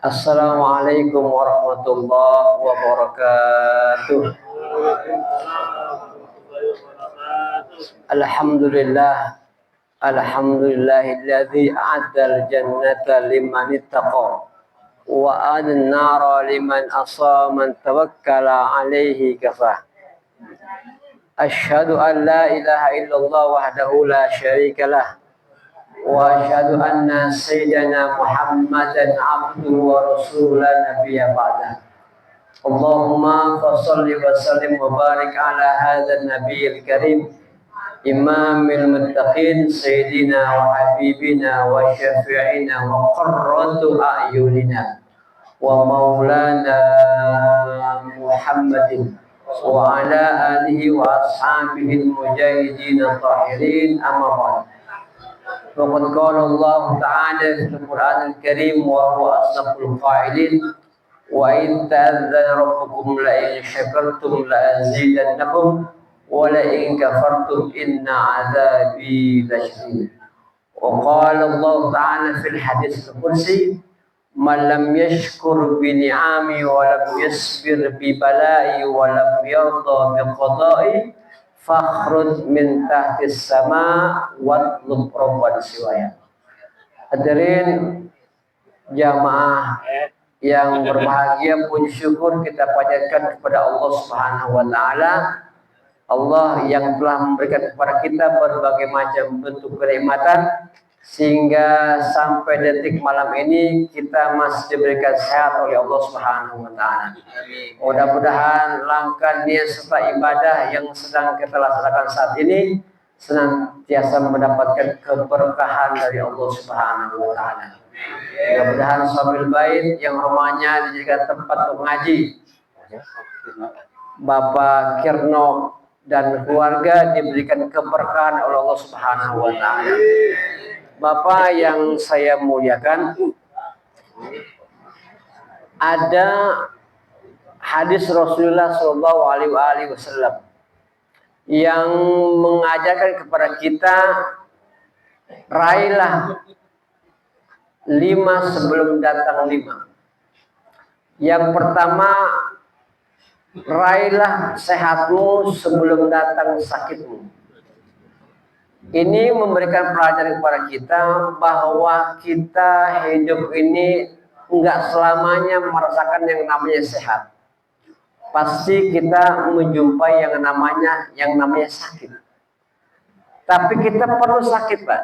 Assalamualaikum warahmatullahi wabarakatuh. Alhamdulillah, alhamdulillahilladzi a'addal jannata liman ittaqa wa an-nara liman asa man tawakkala alaihi kafah. Asyhadu an la ilaha illallah wahdahu la syarikalah wa asyhadu anna sayyidana Muhammadan abduhu wa rasulahu la nabiyya ba'da. Allahumma shalli wa sallim wa barik ala hadzal nabiyil karim imamil muttaqin sayyidina wa habibina wa syafi'ina wa qurratu a'yunina wa maulana Muhammadin wa ala alihi wa ashabihi al-mujahidin at-tahirin amma ba'd. وقد قال الله تعالى في القرآن الكريم وهو أصدق القائلين وإن تأذن ربكم لئن شكرتم لأزيدنكم ولئن كفرتم إن عذابي لشديد. وقال الله تعالى في الحديث القدسي من لم يشكر بنعمي ولم يصبر ببلائي ولم يرضى بقضائي fakhrud min tahtis sama watlub rabban siwaya. Hadirin jamaah yang berbahagia, puji syukur kita panjatkan kepada Allah Subhanahu wa taala. Allah yang telah memberikan kepada kita berbagai macam bentuk kenikmatan sehingga sampai detik malam ini kita masih diberikan sehat oleh Allah Subhanahu wa taala. Mudah-mudahan langkah niat serta ibadah yang sedang kita laksanakan saat ini senantiasa mendapatkan keberkahan dari Allah Subhanahu wa taala. Mudah-mudahan Sabil Bait yang rumahnya dijadikan tempat untuk ngaji, Bapak Kirno dan keluarga diberikan keberkahan oleh Allah Subhanahu wa taala. Bapak yang saya muliakan, ada hadis Rasulullah Shallallahu Alaihi Wasallam yang mengajarkan kepada kita, raihlah 5 sebelum datang 5. Yang pertama, raihlah sehatmu sebelum datang sakitmu. Ini memberikan pelajaran kepada kita bahwa kita hidup ini enggak selamanya merasakan yang namanya sehat. Pasti kita menjumpai yang namanya sakit. Tapi kita perlu sakit, Pak.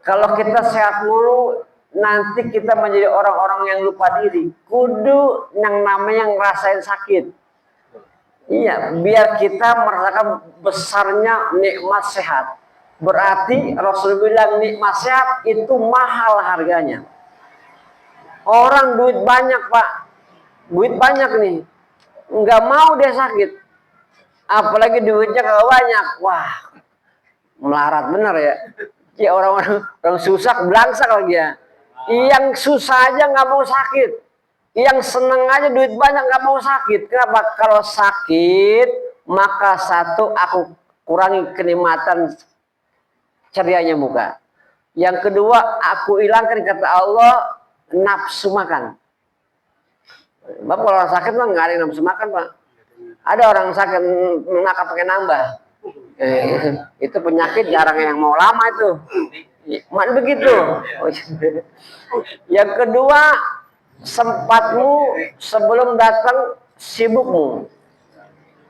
Kalau kita sehat mulu, nanti kita menjadi orang-orang yang lupa diri. Kudu yang namanya ngerasain sakit. Iya, biar kita merasakan besarnya nikmat sehat. Berarti Rasul bilang nikmat sehat itu mahal harganya. Orang duit banyak, Pak. Duit banyak nih. Nggak mau dia sakit. Apalagi duitnya kalau banyak. Wah, melarat bener ya. Ya orang-orang susah belangsak lagi ya. Yang susah aja nggak mau sakit. Yang seneng aja duit banyak nggak mau sakit. Kenapa? Kalau sakit, maka satu, aku kurangi kenikmatan cerianya muka. Yang kedua, aku hilangkan, kata Allah, nafsu makan. Bapak kalau orang sakit mah nggak ada yang nafsu makan, Pak. Ada orang sakit makan pakai nambah. Itu penyakit jarang yang mau lama itu. Mana begitu? Yang kedua, sempatmu sebelum datang sibukmu.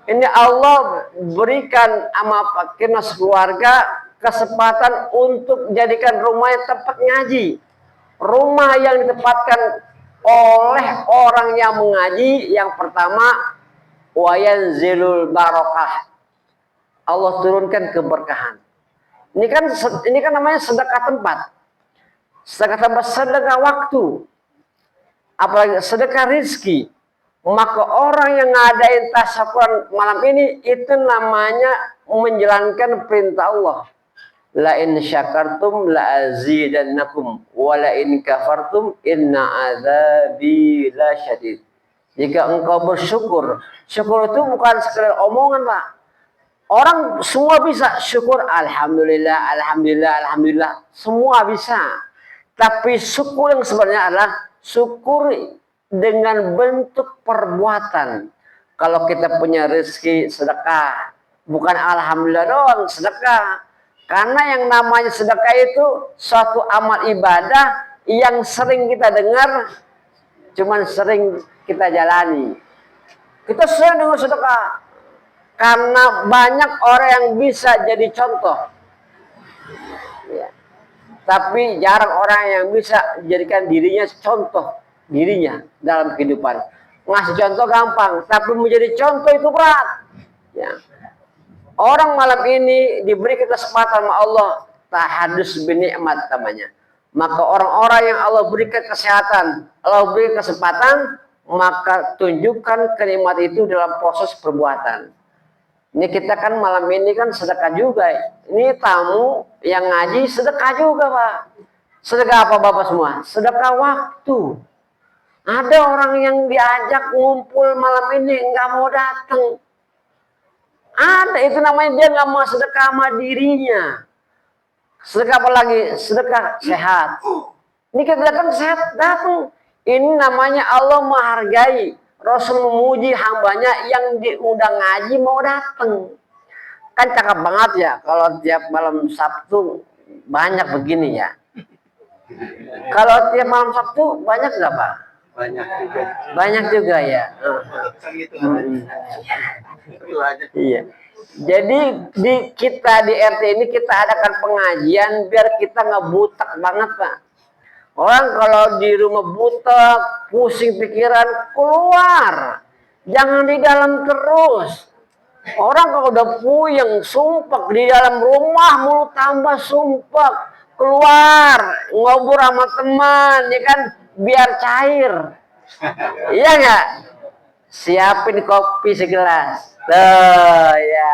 Ini Allah berikan sama Pak Kirnas keluarga kesempatan untuk jadikan rumahnya tempat ngaji. Rumah yang ditempatkan oleh orang yang mengaji, yang pertama, wayanzilul barakah. Allah turunkan keberkahan. Ini kan namanya sedekah tempat. Sedekah tempat, sedekah waktu. Apalagi sedekah rizki. Maka orang yang ngadain tasyakuran malam ini itu namanya menjalankan perintah Allah. La in syakartum la azidannakum wa la in kafartum inna adzabi lasyadid. Jika engkau bersyukur, syukur itu bukan sekedar omongan, Pak. Orang semua bisa syukur, alhamdulillah, alhamdulillah, alhamdulillah, semua bisa. Tapi syukur yang sebenarnya adalah syukur dengan bentuk perbuatan. Kalau kita punya rezeki, sedekah. Bukan alhamdulillah doang, sedekah. Karena yang namanya sedekah itu suatu amal ibadah yang sering kita dengar, cuman sering kita jalani. Kita sering dengar sedekah. Karena banyak orang yang bisa jadi contoh. Ya. Tapi jarang orang yang bisa jadikan dirinya contoh dirinya dalam kehidupan. Ngasih contoh gampang, tapi menjadi contoh itu berat. Ya. Orang malam ini diberi kesempatan sama Allah, tahadus binikmat namanya. Maka orang-orang yang Allah berikan kesehatan, Allah beri kesempatan, maka tunjukkan kenikmat itu dalam proses perbuatan. Ini kita kan malam ini kan sedekah juga. Ini tamu yang ngaji sedekah juga, Pak. Sedekah apa Bapak semua? Sedekah waktu. Ada orang yang diajak ngumpul malam ini nggak mau datang. Ada, itu namanya dia nggak mau sedekah sama dirinya. Sedekah apa lagi? Sedekah sehat. Ini kita datang sehat, datang. Ini namanya Allah menghargai. Rasul memuji hambanya yang diundang ngaji mau datang. Kan cakep banget ya kalau tiap malam Sabtu banyak begini ya. Kalau tiap malam Sabtu banyak nggak Pak? Banyak juga. Banyak juga ya. Iya. Jadi kita di RT ini kita adakan pengajian biar kita nggak butek banget Pak. Orang kalau di rumah butek, pusing pikiran, keluar. Jangan di dalam terus. Orang kalau udah puyeng, sumpek di dalam rumah mulu tambah sumpek. Keluar, ngobrol sama teman, ya kan, biar cair. Iya nggak? Siapin kopi segelas. Tuh, ya.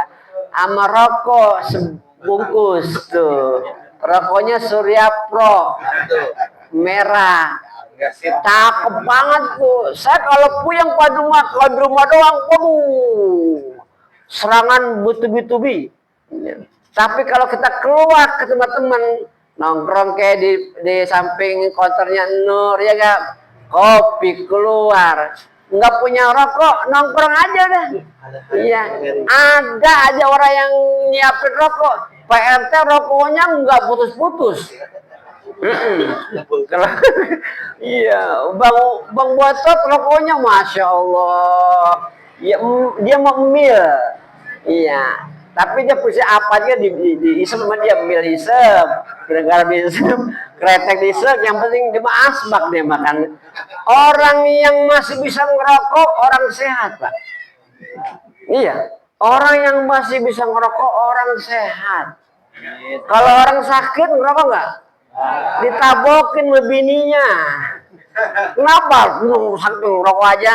Sama rokok sebungkus tuh. Rokoknya Surya Pro. Merah. Cakep banget tuh. Saya kalau puyeng kalau di rumah doang, waduh, serangan butuh-butuh. Tapi kalau kita keluar ke teman-teman, nongkrong kayak di samping konternya Nur, ya gak? Kopi keluar. Nggak punya rokok, nongkrong aja dah. Iya, ada aja orang yang nyiapin rokok. PRT rokoknya nggak putus-putus. Kalau iya, bang Botot rokoknya masya Allah, ya, dia mau mil, iya, tapi dia punya apa dia di isep sama dia mil isep, kira-kira isep, kretek isep, yang penting dia asbak dia makan. Orang yang masih bisa ngerokok orang sehat Pak, iya, orang yang masih bisa ngerokok orang sehat. Kalau orang sakit ngerokok nggak? Ditabokin bininya. Kenapa? Sakit ngerokok aja.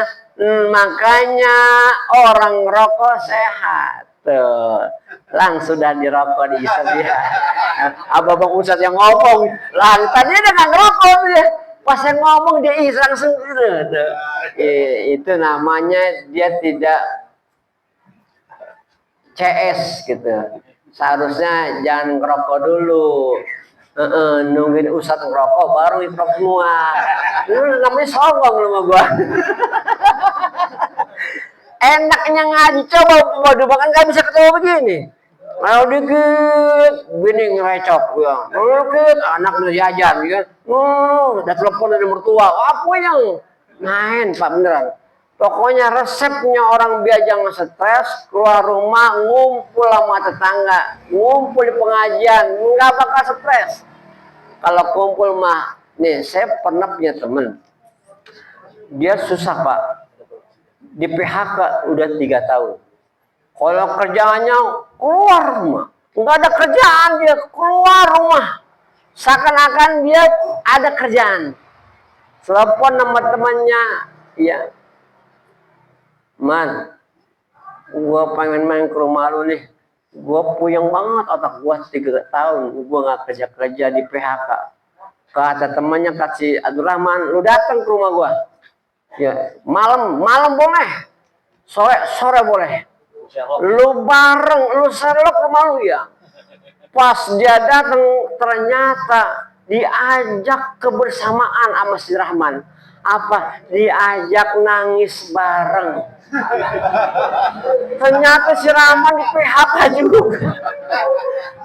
Makanya orang ngerokok sehat. Tuh. Langsung sudah dirokok di isep ya. Abang Ustadz yang ngomong, tadinya dia nggak ngerokok dia. Pas yang ngomong dia langsung gitu. Itu namanya dia tidak CS gitu. Seharusnya jangan ngerokok dulu. Nungguin Ustadz ngerokok baru ikrok semua. Lu namanya songong sama gua. Enaknya ngaji, coba waduh bahkan nggak bisa ketemu begini. Kalau dikit bini ngerecok ya. Kalau dikit anak udah jajan ya. Udah telepon dari mertua. Apa yang main Pak beneran. Pokoknya resepnya orang biar jangan stres, keluar rumah ngumpul sama tetangga, ngumpul di pengajian, nggak bakal stres. Kalau kumpul mah, nih saya pernah punya temen, dia susah Pak, di PHK udah 3 tahun. Kalau kerjaannya keluar rumah, nggak ada kerjaan dia keluar rumah, seakan-akan dia ada kerjaan. Telepon sama temannya, ya. Man, gua pengen main ke rumah lu nih. Gua puyeng banget otak gua 3 tahun. Gua nggak kerja di PHK. Kata temannya kasih Abdurrahman, lu datang ke rumah gua. Ya, malam boleh. Sore boleh. Lu bareng, lu serok ke rumah lu ya. Pas dia datang ternyata diajak kebersamaan sama si Rahman. Apa? Diajak nangis bareng. Ternyata si Rahman di PHK juga.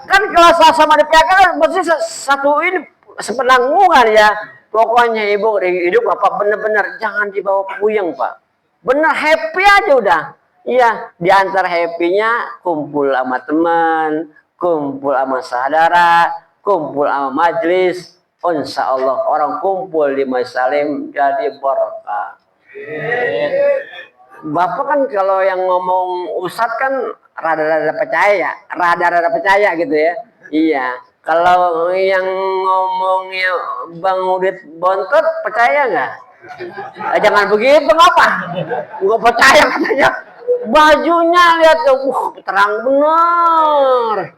Kan kalau sama di PHK kan mesti satu ini sepenanggungan ya. Pokoknya ibu hidup apa bener-bener jangan dibawa puyeng Pak. Bener happy aja udah. Iya, di antara happy-nya kumpul sama teman, kumpul sama saudara, kumpul sama majlis. Insya Allah orang kumpul di masalim jadi berkah. Bapak kan kalau yang ngomong Ustadz kan rada-rada percaya gitu ya. Iya. Kalau yang ngomongnya Bang Udit Bontot percaya nggak? Jangan begitu ngapa? Nggak percaya katanya. Bajunya lihat tuh, terang bener.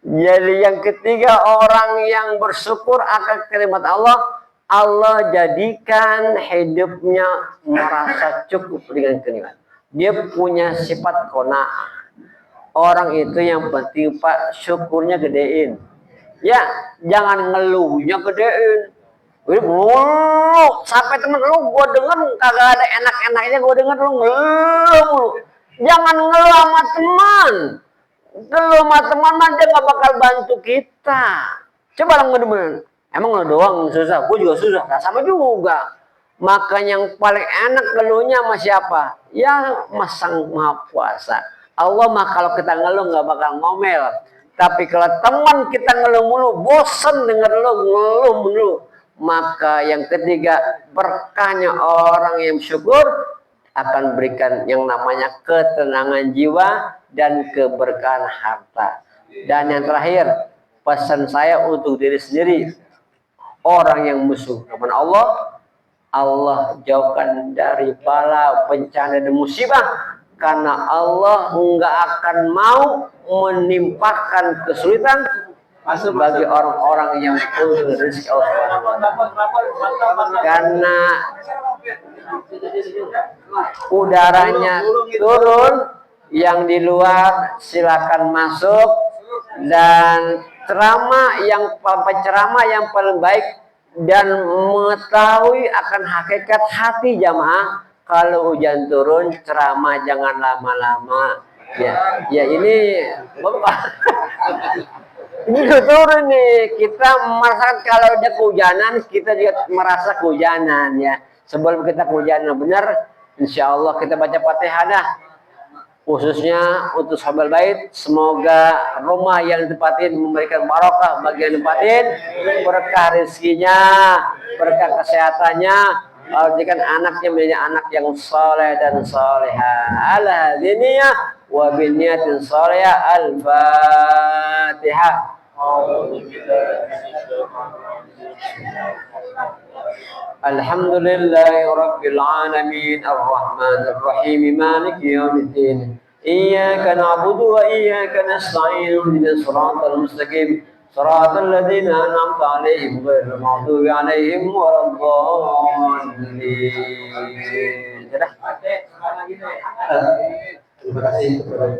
Jadi yang ketiga orang yang bersyukur akan kalimat Allah, Allah jadikan hidupnya merasa cukup dengan kalimat. Dia punya sifat qanaah. Orang itu yang penting Pak syukurnya gedein. Ya, jangan ngeluhnya gedein. Sampai temen lu gue denger kagak ada enak-enaknya gue denger lu ngeluh. Jangan ngeluh sama teman. Ngeluh sama teman mah dia gak bakal bantu kita. Coba lah bener-bener. Emang lo doang susah, gue juga susah. Nah, sama juga. Maka yang paling enak ngeluhnya sama siapa? Ya Sang Maha Kuasa. Allah mah kalau kita ngeluh gak bakal ngomel. Tapi kalau teman kita ngeluh mulu, bosen denger lu ngeluh mulu. Maka yang ketiga, berkahnya orang yang syukur akan berikan yang namanya ketenangan jiwa dan keberkahan harta. Dan yang terakhir, pesan saya untuk diri sendiri, orang yang musuh kepada Allah, Allah jauhkan dari bala, bencana dan musibah. Karena Allah enggak akan mau menimpakan kesulitan bagi orang-orang yang full rezeki Allah. Karena udaranya turun, yang di luar silakan masuk, dan ceramah yang paling baik dan mengetahui akan hakikat hati jamaah. Kalau hujan turun ceramah jangan lama-lama. Ya ini Bapak. Ini turun nih, kita merasakan kalau ada kehujanan, kita juga merasa kehujanan ya. Sebelum kita kehujanan benar, insya Allah kita baca Fatihah dah. Khususnya untuk sahabat bait, semoga rumah yang ditempatin memberikan barokah bagi yang ditempatin, berkah rezekinya, berkah kesehatannya, jadikan anaknya menjadi anak yang soleh dan soleha. Ala diniyah wa biniyatin soleha. Al-Fatihah. Alhamdulillahi Rabbil Alamin Ar-Rahmanir Rahim Maliki Yawmiddin Iyyaka na'budu wa iyyaka nasta'in Ihdinas siratal mustaqim siratal ladzina an'amta 'alaihim ghairil maghdubi 'alaihim waladdallin. Terima kasih kepada